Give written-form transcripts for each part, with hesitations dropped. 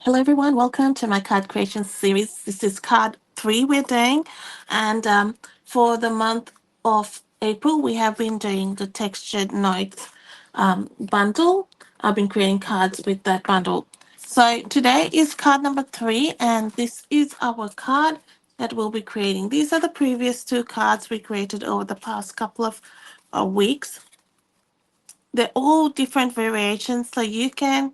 Hello, everyone. Welcome to my card creation series. This is card 3 we're doing. And for the month of April, we have been doing the textured notes bundle. I've been creating cards with that bundle. So today is card number 3, and this is our card that we'll be creating. These are the previous 2 cards we created over the past couple of weeks. They're all different variations, so you can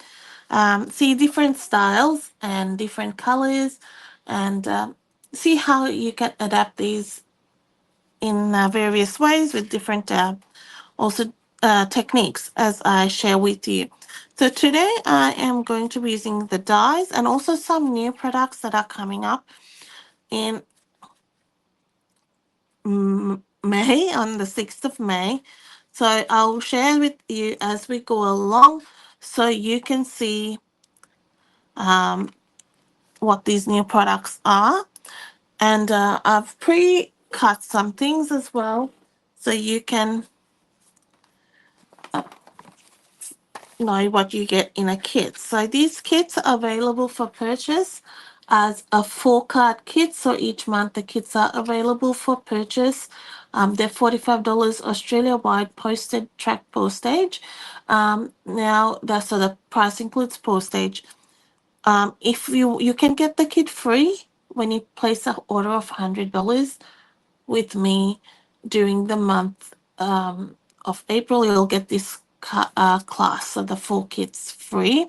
see different styles and different colors, and see how you can adapt these in various ways with different also techniques as I share with you. So today I am going to be using the dies and also some new products that are coming up in May, on the 6th of May. So I'll share with you as we go along so you can see um, what these new products are. And I've pre-cut some things as well so you can know what you get in a kit. So these kits are available for purchase as a 4-card kit. So each month the kits are available for purchase. They're $45 Australia wide posted track postage. Now that's so the price includes postage. If you can get the kit free when you place an order of $100 with me during the month of April, you'll get this class. So the full kit's free.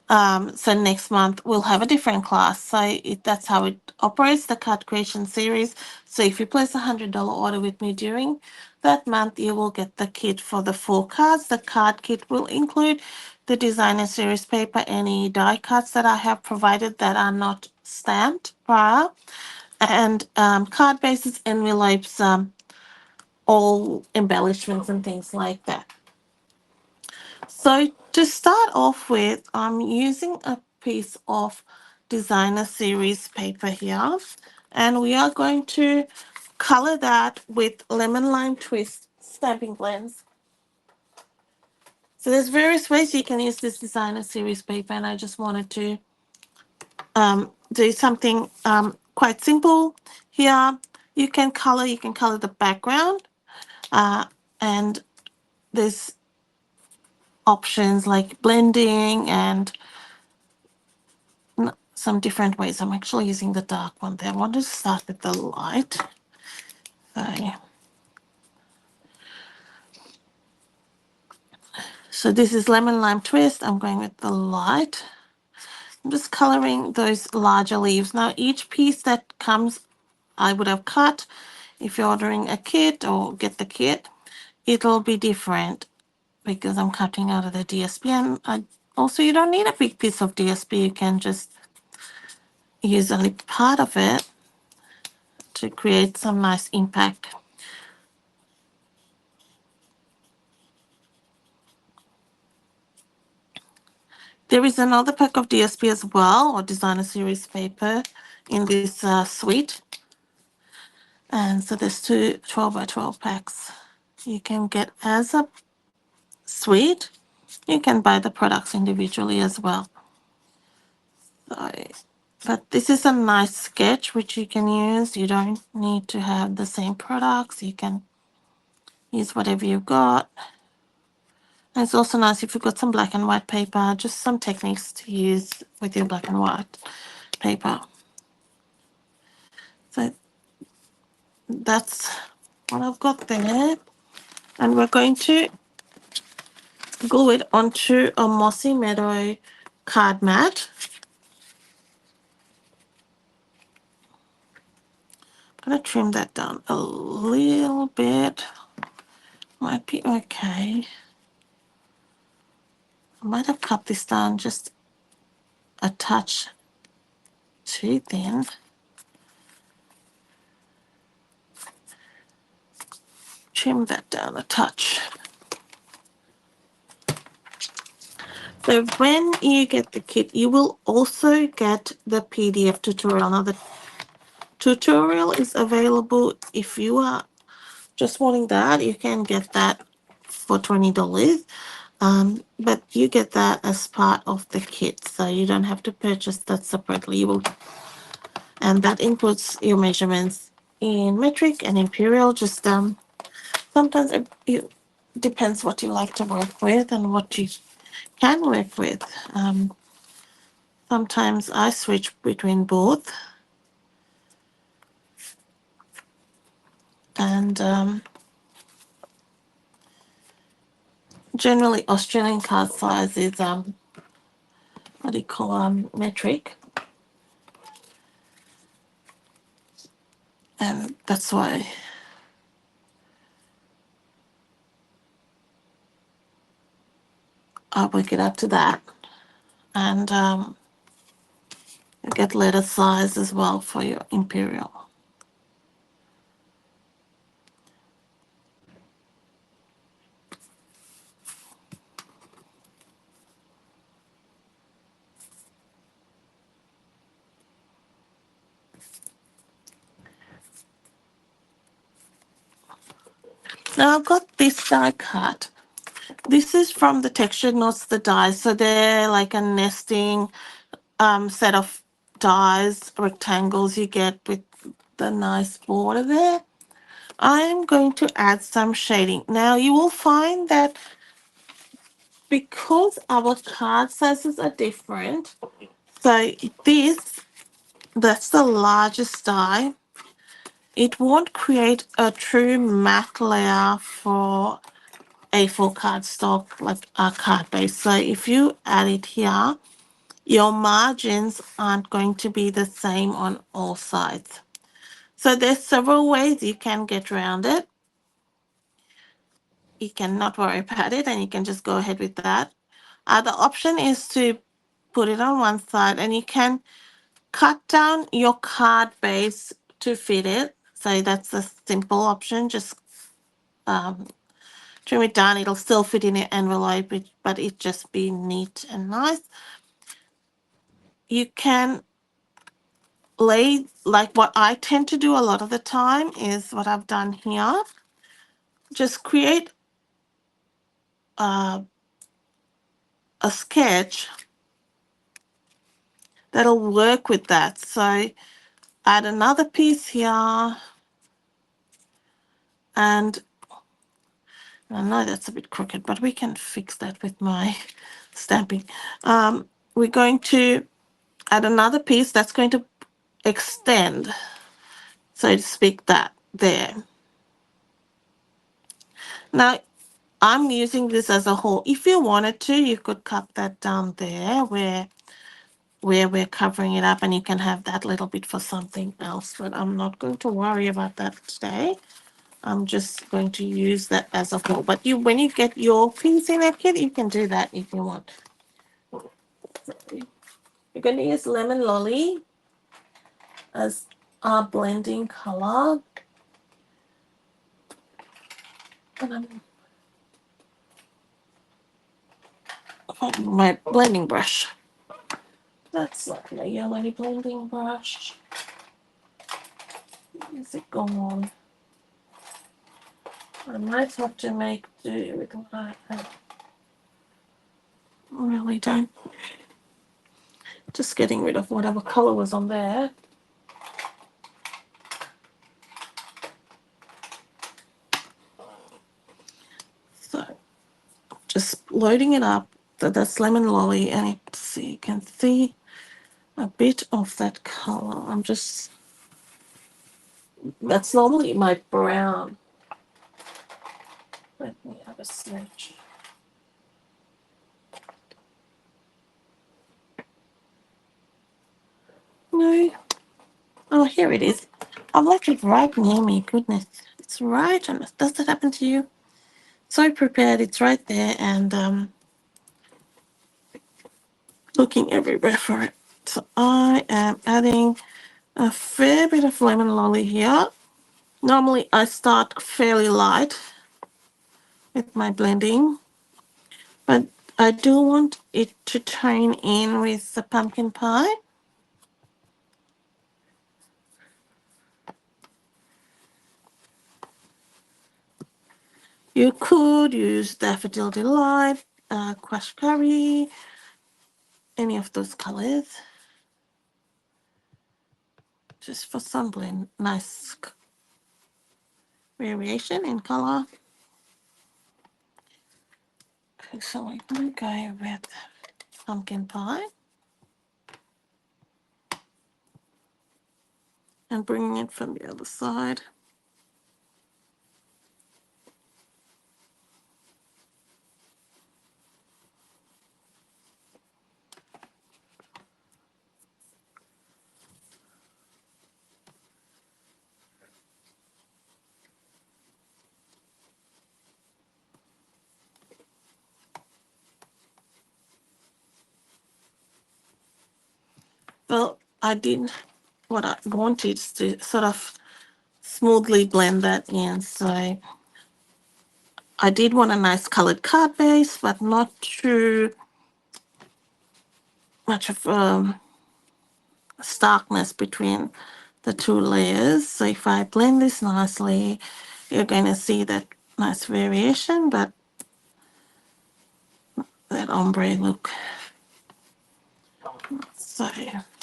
So next month we'll have a different class. So that's how it operates, the card creation series. So if you place $100 order with me during that month, you will get the kit for the 4 cards. The card kit will include the designer series paper, any die cuts that I have provided that are not stamped prior, and card bases, envelopes, all embellishments and things like that. So to start off with, I'm using a piece of designer series paper here, and we are going to color that with lemon lime twist stamping blends. So there's various ways you can use this designer series paper, and I just wanted to do something quite simple here. You can color the background, and there's options like blending and some different ways. I'm actually using the dark one there. I want to start with the light. So, so this is lemon lime twist. I'm going with the light. I'm just coloring those larger leaves. Now each piece that comes, I would have cut. If you're ordering a kit or get the kit, it'll be different because I'm cutting out of the DSP. And also, you don't need a big piece of DSP. You can just use only part of it to create some nice impact. There is another pack of DSP as well, or designer series paper, in this suite. And so there's 12 by 12 packs you can get as a suite. You can buy the products individually as well. So, but this is a nice sketch which you can use. You don't need to have the same products. You can use whatever you've got. And it's also nice if you've got some black and white paper, just some techniques to use with your black and white paper. So that's what I've got there. And we're going to glue it onto a Mossy Meadow card mat. I'm going to trim that down a little bit. Might be okay. I might have cut this down just a touch too thin. Trim that down a touch. So when you get the kit, you will also get the PDF tutorial. Now the tutorial is available if you are just wanting that. You can get that for $20. But you get that as part of the kit, so you don't have to purchase that separately. You will, and that includes your measurements in metric and imperial. Just sometimes it depends what you like to work with and what you can work with. Sometimes I switch between both, and generally Australian card size is what do you call metric, and that's why I work it up to that, and you get letter size as well for your imperial. Now I've got this die cut. This is from the Texture Notes the dies, so they're like a nesting set of dies, rectangles you get with the nice border there. I'm going to add some shading. Now you will find that because our card sizes are different, so this, that's the largest die, it won't create a true matte layer for A4 cardstock, like a card base. So if you add it here, your margins aren't going to be the same on all sides. So there's several ways you can get around it. You can not worry about it and you can just go ahead with that. The option is to put it on one side, and you can cut down your card base to fit it. So that's a simple option. Just trim it down. It'll still fit in an envelope, but it just be neat and nice. You can lay, like what I tend to do a lot of the time is what I've done here. Just create a sketch that'll work with that. So add another piece here, and I know that's a bit crooked, but we can fix that with my stamping. We're going to add another piece that's going to extend, so to speak, that there. Now, I'm using this as a whole. If you wanted to, you could cut that down there where we're covering it up, and you can have that little bit for something else, but I'm not going to worry about that today. I'm just going to use that as a whole. But you, when you get your piece in a kit, you can do that if you want. You're going to use Lemon Lolly as our blending color. And I'm my blending brush. That's like a yellow blending brush. Where's it gone? I might have to make do with what I have. I really don't. Just getting rid of whatever color was on there. So just loading it up. So that's Lemon Lolly, and it's, you can see a bit of that color. I'm just, that's normally my brown. Let me have a search. No. Oh, here it is. I've left it right near me. Goodness. It's right on. Does that happen to you? So prepared. It's right there, and looking everywhere for it. So I am adding a fair bit of lemon lolly here. Normally I start fairly light with my blending, but I do want it to tone in with the pumpkin pie. You could use Daffodil Delight, crushed curry, any of those colors, just for some blend, nice variation in color. Okay, so we're gonna go with pumpkin pie and bringing it from the other side. Well, I did what I wanted to sort of smoothly blend that in. So I did want a nice colored card base, but not too much of starkness between the two layers. So if I blend this nicely, you're going to see that nice variation, but that ombre look. So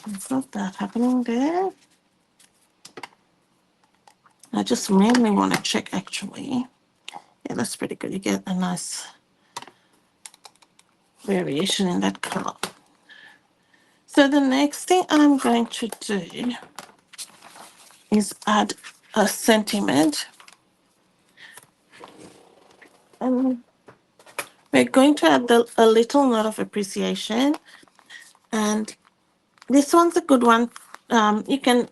it's not that happening there. I just mainly want to check actually. Yeah, that's pretty good. You get a nice variation in that color. So the next thing I'm going to do is add a sentiment. And we're going to add a little note of appreciation. And this one's a good one. You can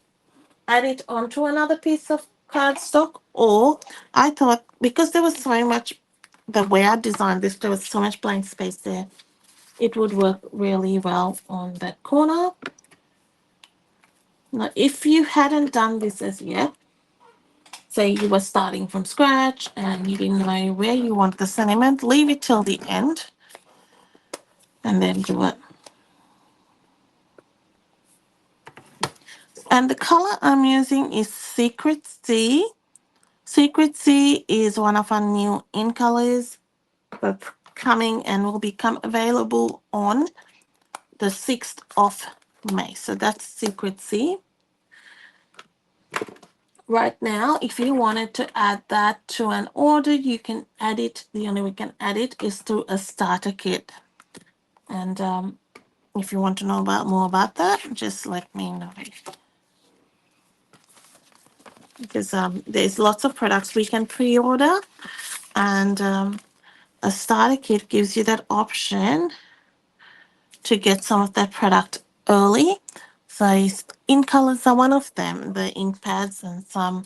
add it onto another piece of cardstock, or I thought because there was so much, the way I designed this, there was so much blank space there, it would work really well on that corner. Now, if you hadn't done this as yet, say you were starting from scratch and you didn't know where you want the sentiment, leave it till the end and then do it. And the color I'm using is Secret Sea. Secret Sea is one of our new in colors that's coming and will become available on the 6th of May. So that's Secret Sea. Right now, if you wanted to add that to an order, you can add it. The only way we can add it is through a starter kit. And if you want to know more about that, just let me know. Because there's lots of products we can pre-order, and a starter kit gives you that option to get some of that product early. So in colors are one of them, the ink pads and some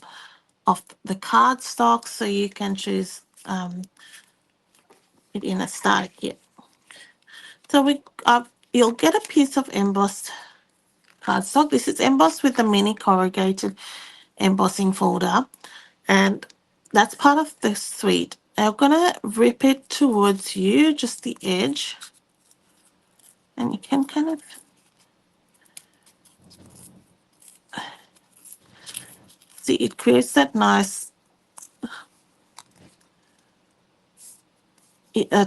of the card stock, so you can choose it in a starter kit. So you'll get a piece of embossed cardstock. This is embossed with a mini corrugated embossing folder, and that's part of the suite. I'm gonna rip it towards you, just the edge, and you can kind of see it creates that nice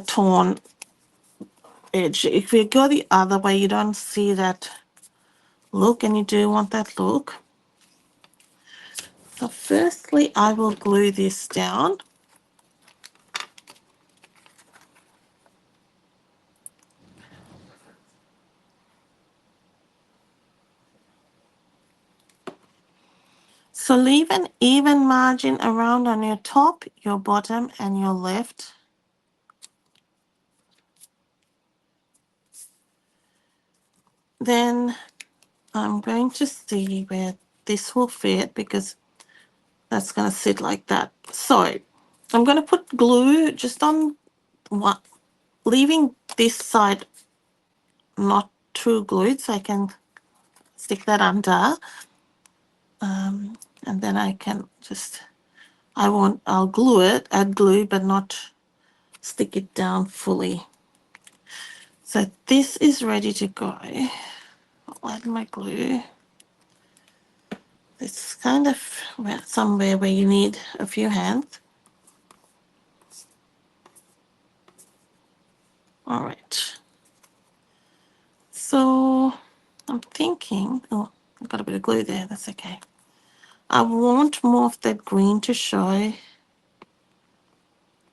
torn edge. If you go the other way, you don't see that look, and you do want that look. So firstly, I will glue this down. So leave an even margin around on your top, your bottom, and your left. Then I'm going to see where this will fit, because that's going to sit like that. So I'm going to put glue just on one, leaving this side not too glued, so I can stick that under. And then I can just, I'll glue it, add glue, but not stick it down fully. So this is ready to go. I'll add my glue. It's kind of somewhere where you need a few hands. All right. So I'm thinking, oh, I've got a bit of glue there. That's okay. I want more of that green to show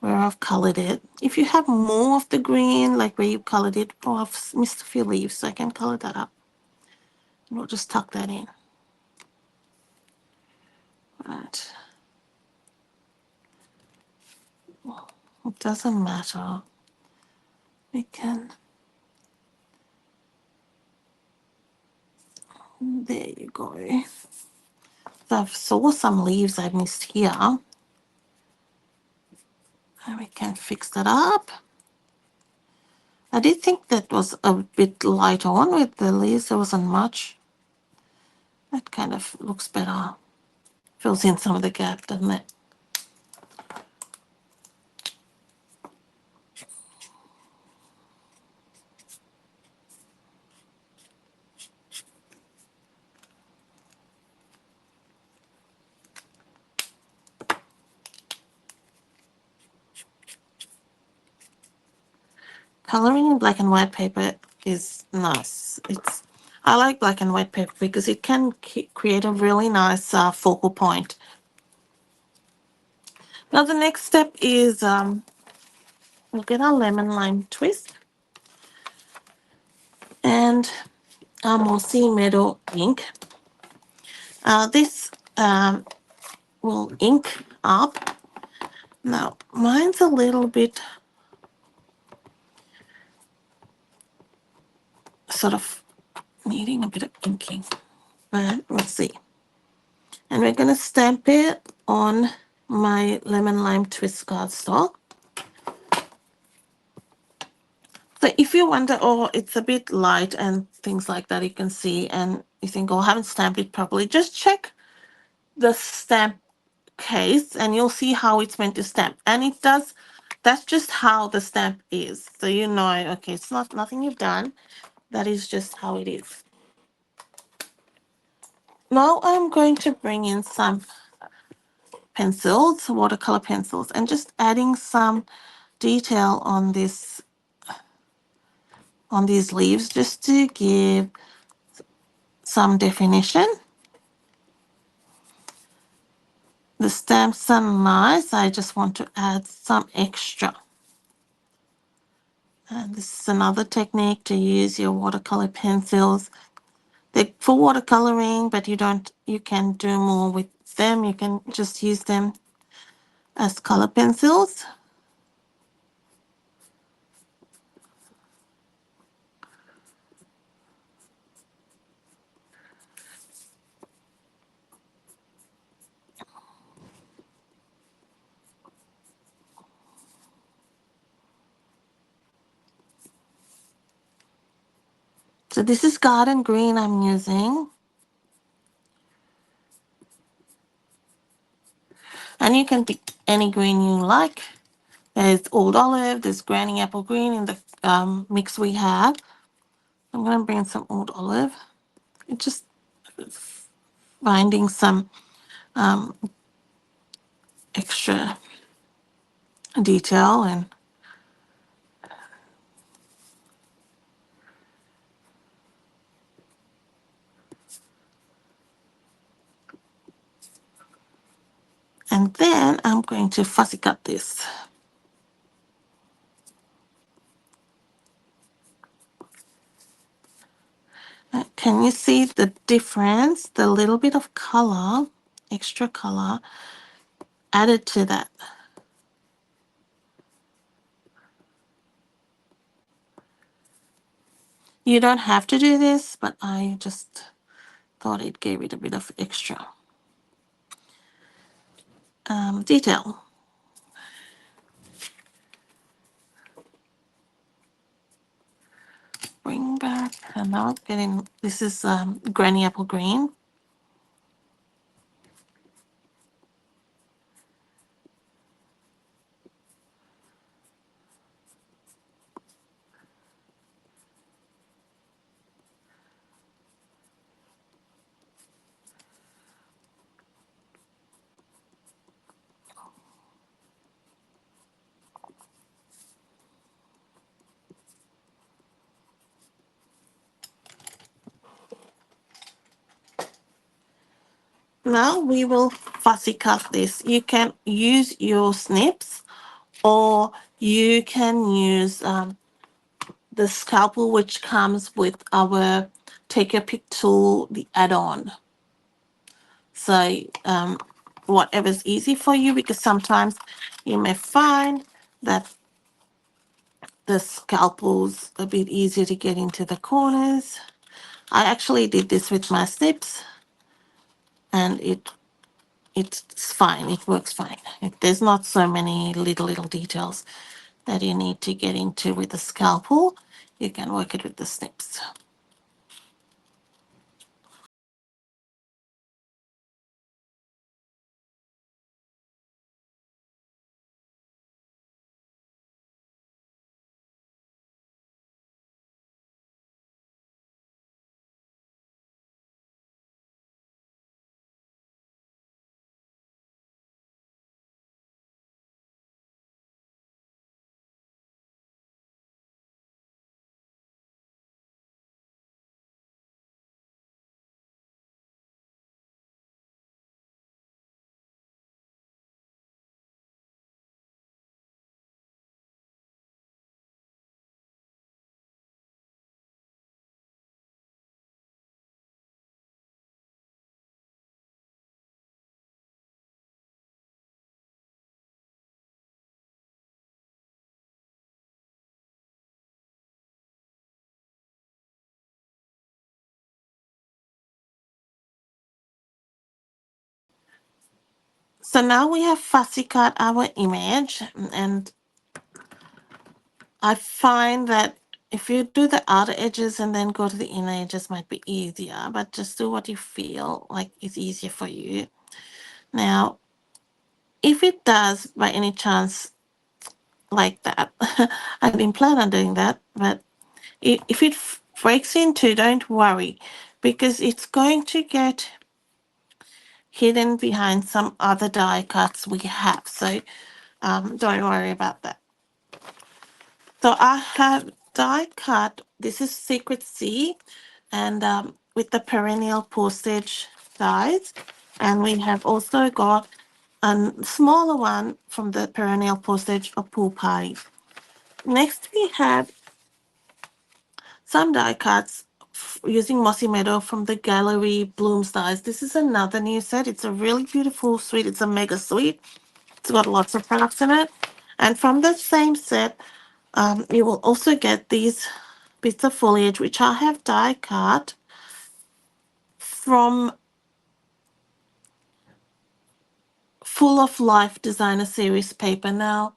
where I've colored it. If you have more of the green, like where you colored it, oh, I've missed a few leaves, so I can color that up. And we'll just tuck that in. Right. It doesn't matter. We can, there you go. So I saw some leaves I missed here. And we can fix that up. I did think that was a bit light on with the leaves. There wasn't much. That kind of looks better. Fills in some of the gap, doesn't it? Coloring in black and white paper is nice. I like black and white paper because it can create a really nice focal point. Now the next step is we'll get our lemon lime twist and our mossy meadow ink. This will ink up. Now mine's a little bit sort of needing a bit of inking, but we'll see. And we're going to stamp it on my lemon lime twist cardstock. So if you wonder, oh, it's a bit light and things like that, you can see, and you think, oh, I haven't stamped it properly, just check the stamp case and you'll see how it's meant to stamp. And it does, that's just how the stamp is. So you know, okay, it's not nothing you've done. That is just how it is. Now I'm going to bring in some pencils, watercolor pencils, and just adding some detail on this, on these leaves, just to give some definition. The stamps are nice. I just want to add some extra. And this is another technique to use your watercolor pencils. They're for watercoloring, but you can do more with them. You can just use them as color pencils. So this is garden green I'm using. And you can pick any green you like. There's old olive, there's granny apple green in the mix we have. I'm going to bring in some old olive. It's just finding some extra detail, and then I'm going to fussy cut this. Can you see the difference? The little bit of color, extra color added to that. You don't have to do this, but I just thought it gave it a bit of extra detail. Bring back, and now getting, this is granny apple green. Now we will fussy cut this. You can use your snips, or you can use the scalpel which comes with our take your pick tool, the add-on. So whatever's easy for you, because sometimes you may find that the scalpel's a bit easier to get into the corners. I actually did this with my snips, and it's fine. It works fine. There's not so many little details that you need to get into with the scalpel. You can work it with the snips. So now we have fussy cut our image, and I find that if you do the outer edges and then go to the inner edges might be easier, but just do what you feel like is easier for you. Now, if it does by any chance like that, I didn't plan on doing that, but if it breaks into, don't worry, because it's going to get hidden behind some other die cuts we have. So don't worry about that. So I have die cut, this is Secret C, and with the perennial postage dies. And we have also got a smaller one from the perennial postage of Pool Party. Next we have some die cuts using Mossy Meadow from the Gallery Blooms dies. This is another new set. It's a really beautiful suite. It's a mega suite. It's got lots of products in it. And from the same set, you will also get these bits of foliage, which I have die cut from Full of Life Designer Series paper. Now,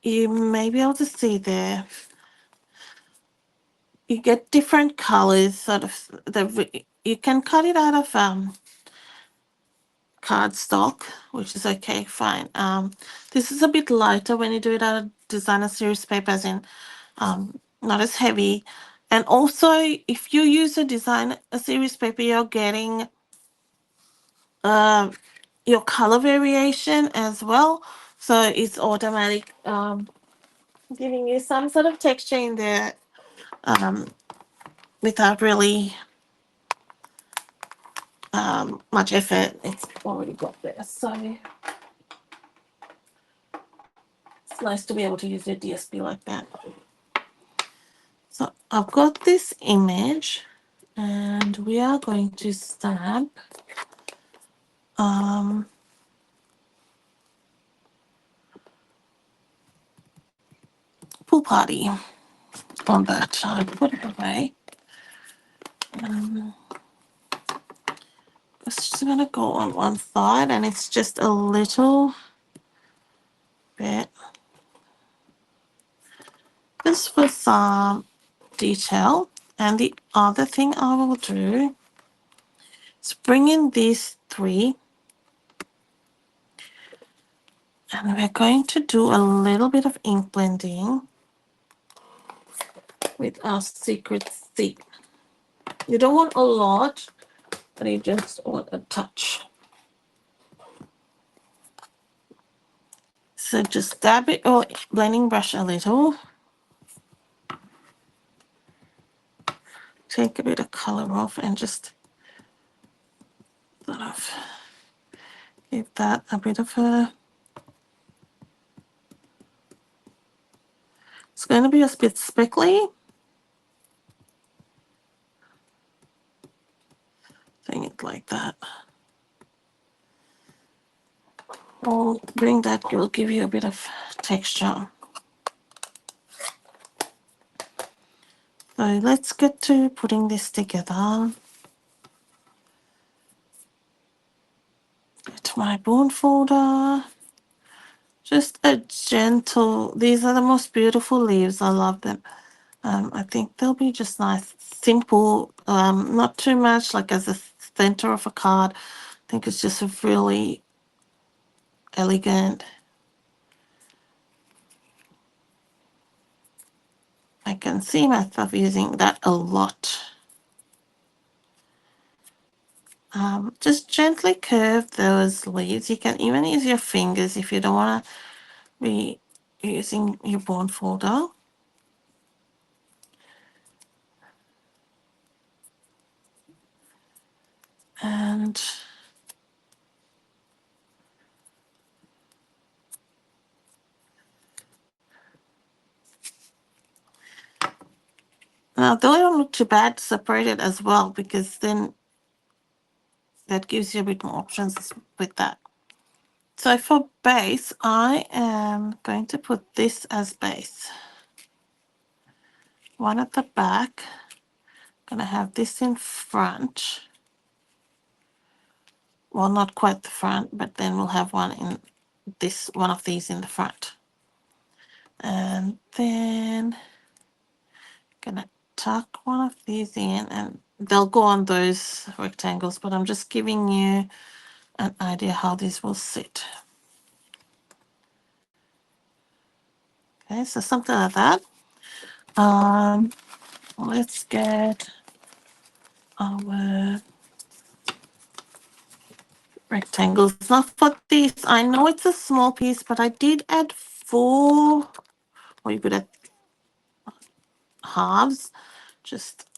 you may be able to see there, you get different colors, sort of, you can cut it out of cardstock, which is okay, fine. This is a bit lighter when you do it out of designer series paper, as in not as heavy. And also, if you use a series paper, you're getting uh, your color variation as well. So it's automatic, giving you some sort of texture in there um, without really much effort. It's already got there. So it's nice to be able to use your DSP like that. So I've got this image, and we are going to stamp Pool Party on that. I put it away. It's just gonna go on one side, and it's just a little bit, just for some detail. And the other thing I will do is bring in these three, and we're going to do a little bit of ink blending with our Secret C. You don't want a lot, but you just want a touch. So just dab it or blending brush a little. Take a bit of color off and just sort of Give that a bit of a, it's going to be a bit speckly. Doing it like that. Or doing that will give you a bit of texture. So let's get to putting this together. Get my bone folder. Just a gentle, these are the most beautiful leaves. I love them. I think they'll be just nice, simple, not too much like as a center of a card. I think it's just a really elegant. I can see myself using that a lot. Just gently curve those leaves. You can even use your fingers if you don't want to be using your bone folder. And now they don't look too bad separated as well, because then that gives you a bit more options with that. So for base, I am going to put this as base. One at the back. I'm going to have this in front. Well, not quite the front, but then we'll have one in this, one of these in the front. And then I'm going to tuck one of these in, and they'll go on those rectangles, but I'm just giving you an idea how this will sit. Okay, so something like that. Let's get our rectangles. Now for this, I know it's a small piece, but I did add 4, or you could add halves. Just,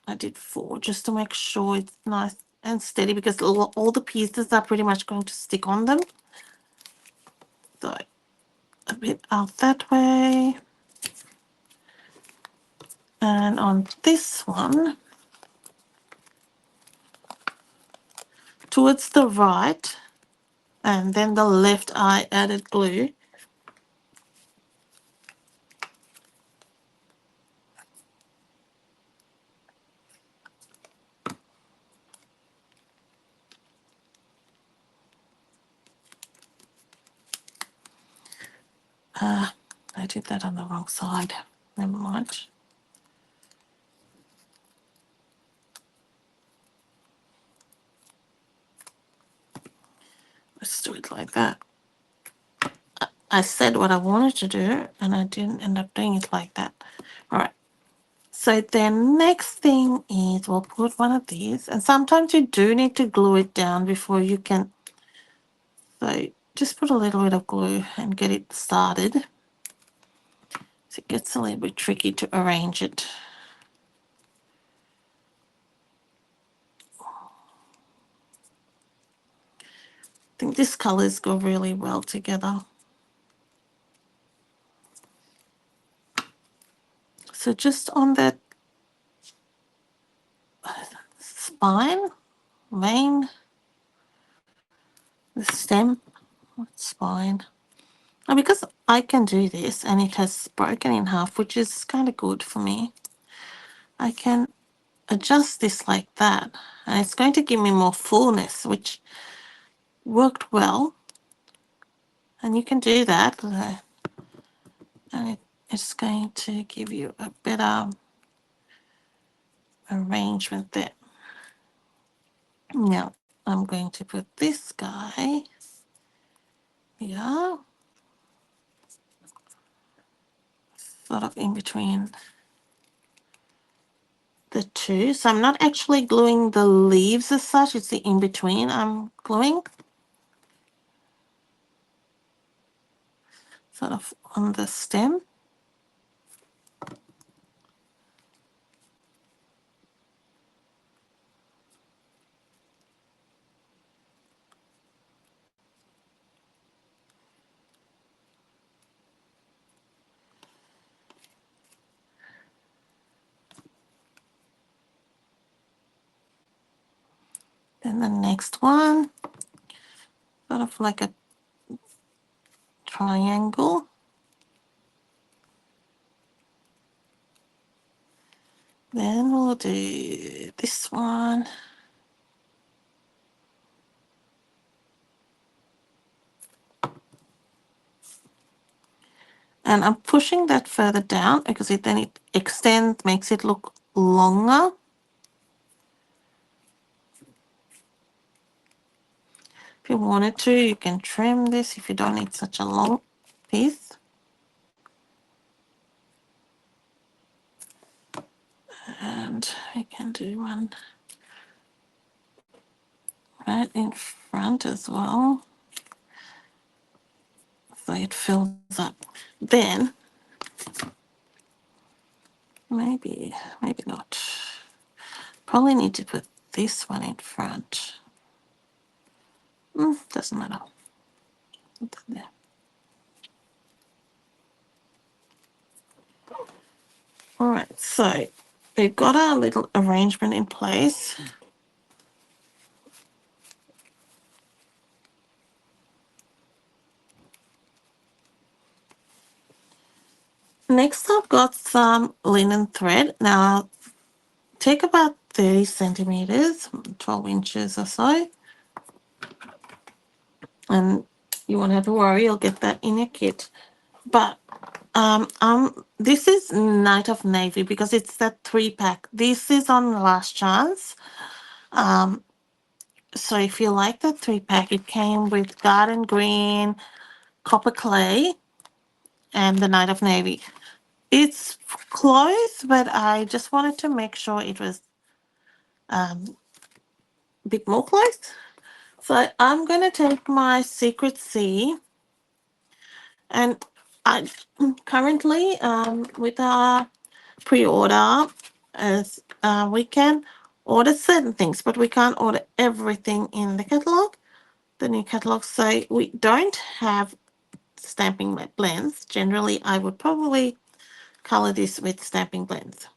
I did 4 just to make sure it's nice and steady, because all the pieces are pretty much going to stick on them. So a bit out that way. And on this one, towards the right, and then the left, I added glue. I did that on the wrong side. Never mind. Let's do it like that. I said what I wanted to do, and I didn't end up doing it like that. All right. So the next thing is we'll put one of these, and sometimes you do need to glue it down before you can. So just put a little bit of glue and get it started. So it gets a little bit tricky to arrange it. I think these colors go really well together. So just on that spine, vein, the stem, spine. Now because I can do this and it has broken in half, which is kind of good for me, I can adjust this like that, and it's going to give me more fullness, which worked well. And you can do that, and it's going to give you a better arrangement there. Now I'm going to put this guy here, sort of in between the two. So I'm not actually gluing the leaves as such, it's the in between I'm gluing. Sort of on the stem. Then the next one, sort of like a triangle. Then we'll do this one. And I'm pushing that further down because then it extends, makes it look longer. If you wanted to, you can trim this if you don't need such a long piece. And we can do one right in front as well, so it fills up. Then maybe not. Probably need to put this one in front. Doesn't matter. There. All right, so we've got our little arrangement in place. Next, I've got some linen thread. Now, take about 30 centimeters, 12 inches or so. And you won't have to worry, you'll get that in your kit. But this is Night of Navy because it's that 3-pack. This is on last chance. So if you like the 3-pack, it came with garden green, copper clay, and the Night of Navy. It's close, but I just wanted to make sure it was a bit more close. So I'm going to take my Secret C, and I currently with our pre-order, as we can order certain things, but we can't order everything in the catalog, the new catalog. So we don't have stamping blends. Generally, I would probably color this with stamping blends.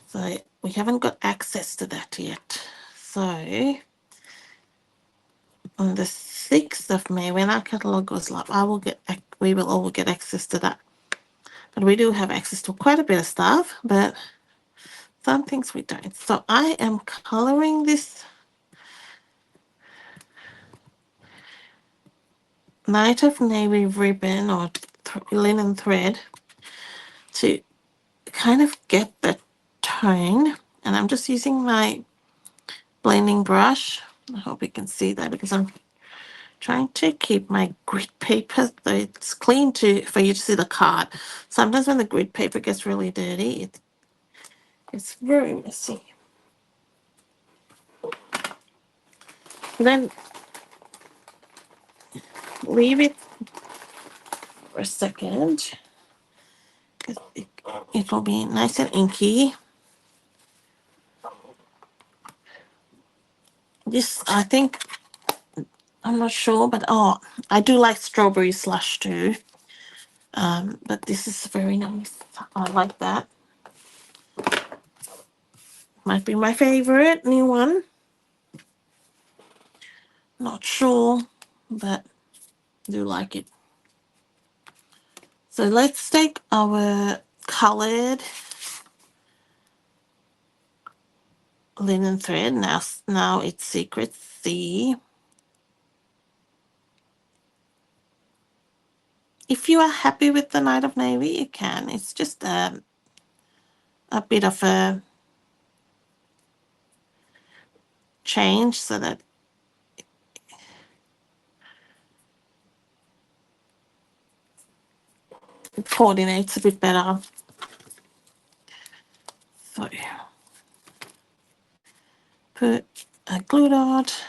So we haven't got access to that yet. So on the 6th of May, when our catalog goes live, we will all get access to that. But we do have access to quite a bit of stuff, but some things we don't. So I am coloring this Night of Navy ribbon or linen thread to kind of get the tone. And I'm just using my blending brush. I hope you can see that because I'm trying to keep my grid paper so it's clean for you to see the card. Sometimes when the grid paper gets really dirty, it's very messy. Then leave it for a second. It will be nice and inky. This, I think, I'm not sure, but I do like strawberry slush too. But this is very nice. I like that. Might be my favorite new one. Not sure, but do like it. So let's take our colored linen thread. Now it's Secret C. If you are happy with the Night of Navy, you can. It's just a bit of a change so that it coordinates a bit better. So put a glue dot.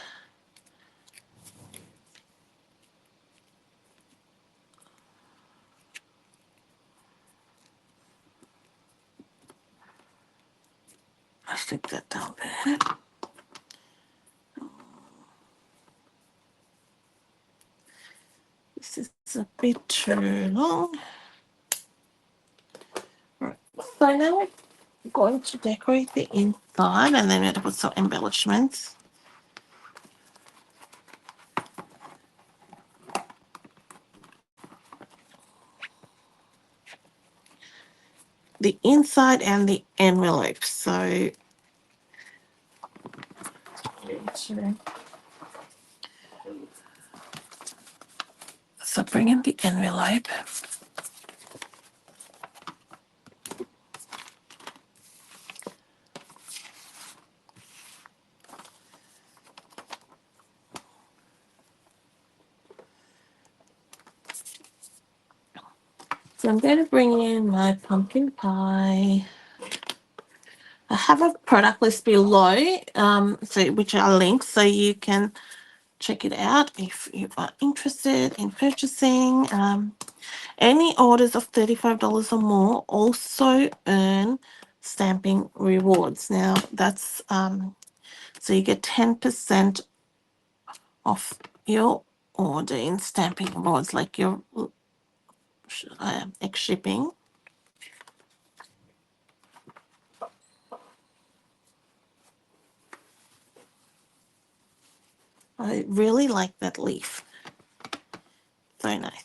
I stick that down there. This is a bit too long. Right. So now going to decorate the inside, and then we're going to put some embellishments. The inside and the envelope. So bring in the envelope. So I'm going to bring in my pumpkin pie. I have a product list below, which are linked, so you can check it out if you are interested in purchasing. Any orders of $35 or more also earn stamping rewards. Now that's so you get 10% off your order in stamping rewards, like your X shipping. I really like that leaf. Very nice.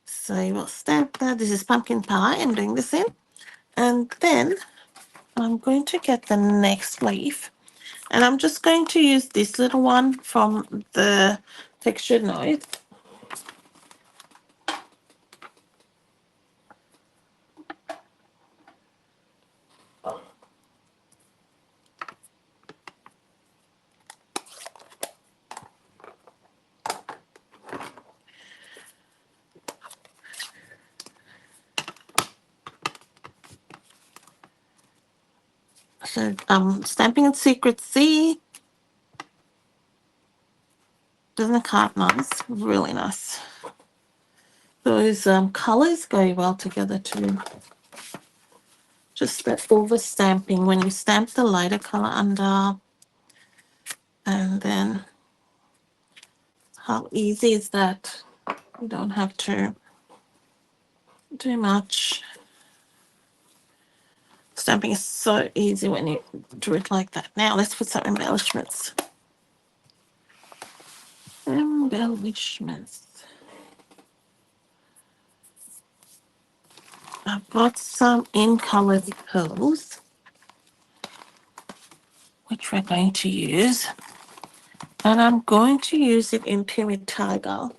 So we'll stamp that. This is pumpkin pie I'm doing this in. And then I'm going to get the next leaf. And I'm just going to use this little one from the textured note. So stamping in Secret C. Doesn't the card nice? Really nice. Those colors go well together too. Just that over stamping when you stamp the lighter color under, and then how easy is that? You don't have to do much. Stamping is so easy when you do it like that. Now let's put some embellishments. Embellishments. I've got some in colored pearls, which we're going to use. And I'm going to use it in Timid Tiger.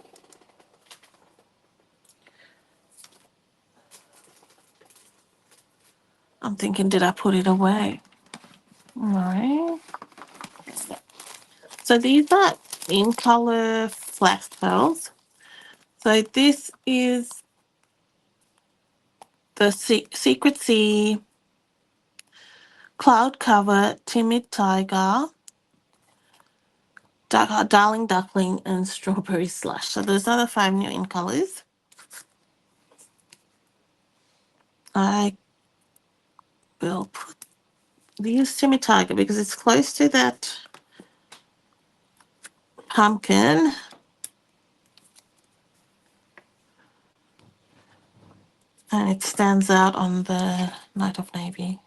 I'm thinking, did I put it away? No. So these are in color flax pearls. So this is the Secret Sea, Cloud Cover, Timid Tiger, Darling Duckling, and Strawberry Slush. So those are the 5 new in colors. I will use Timid Tiger because it's close to that pumpkin. And it stands out on the Night of Navy.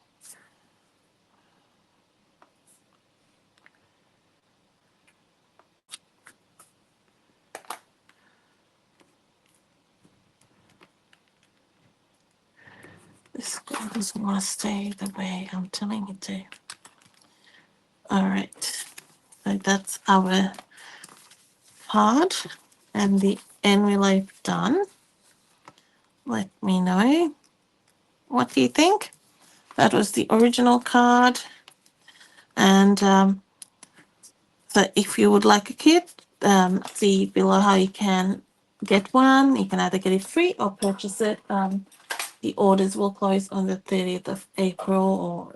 This girl doesn't want to stay the way I'm telling it to. All right. So that's our card and the envelope done. Let me know. What do you think? That was the original card. And so if you would like a kit, see below how you can get one. You can either get it free or purchase it. The orders will close on the 30th of April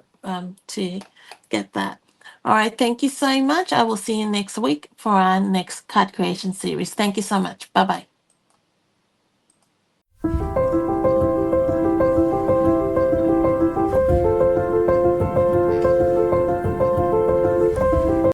to get that. All right. Thank you so much. I will see you next week for our next card creation series. Thank you so much. Bye-bye.